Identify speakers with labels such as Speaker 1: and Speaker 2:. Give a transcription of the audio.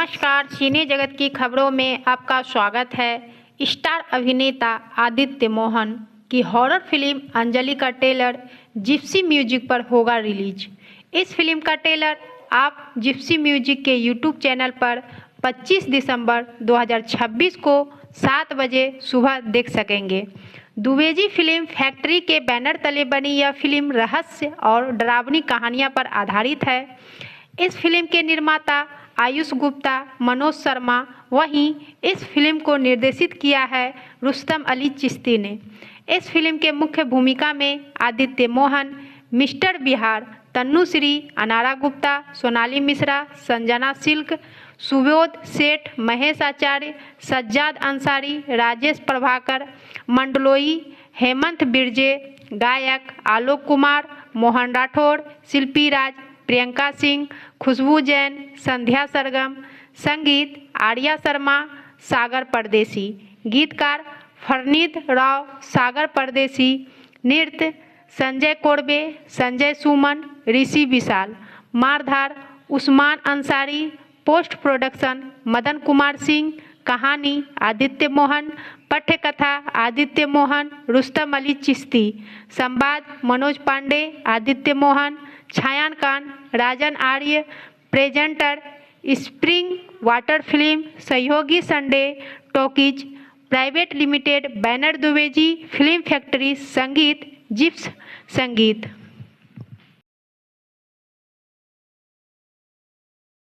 Speaker 1: नमस्कार, सिने जगत की खबरों में आपका स्वागत है। स्टार अभिनेता आदित्य मोहन की हॉरर फिल्म अंजलि का ट्रेलर जिप्सी म्यूजिक पर होगा रिलीज। इस फिल्म का ट्रेलर आप जिप्सी म्यूजिक के यूट्यूब चैनल पर 25 दिसंबर 2026 को 7 बजे सुबह देख सकेंगे। द्विवेदी फिल्म फैक्ट्री के बैनर तले बनी यह फिल्म रहस्य और डरावनी कहानियों पर आधारित है। इस फिल्म के निर्माता आयुष गुप्ता, मनोज शर्मा, वहीं इस फिल्म को निर्देशित किया है रुस्तम अली चिश्ती ने। इस फिल्म के मुख्य भूमिका में आदित्य मोहन, मिस्टर बिहार, तन्नुश्री, अनारा गुप्ता, सोनाली मिश्रा, संजना सिल्क, सुबोध सेठ, महेश आचार्य, सज्जाद अंसारी, राजेश प्रभाकर, मंडलोई, हेमंत बिरजे, गायक आलोक कुमार, मोहन राठौड़, शिल्पी राज, प्रियंका सिंह, खुशबू जैन, संध्या सरगम, संगीत आर्या शर्मा, सागर परदेसी, गीतकार फरनीत राव, सागर परदेसी, नृत्य संजय कोरबे, संजय सुमन, ऋषि विशाल, मारधार उस्मान अंसारी, पोस्ट प्रोडक्शन मदन कुमार सिंह, कहानी आदित्य मोहन, पठ्यकथा आदित्य मोहन, रुस्तम अली चिश्ती, संवाद मनोज पांडे, आदित्य मोहन, छायांकन राजन आर्य, प्रेजेंटर स्प्रिंग वाटर फिल्म, सहयोगी Sunday talkies private limited, banner Dwivedi film factory, संगीत जिप्स संगीत।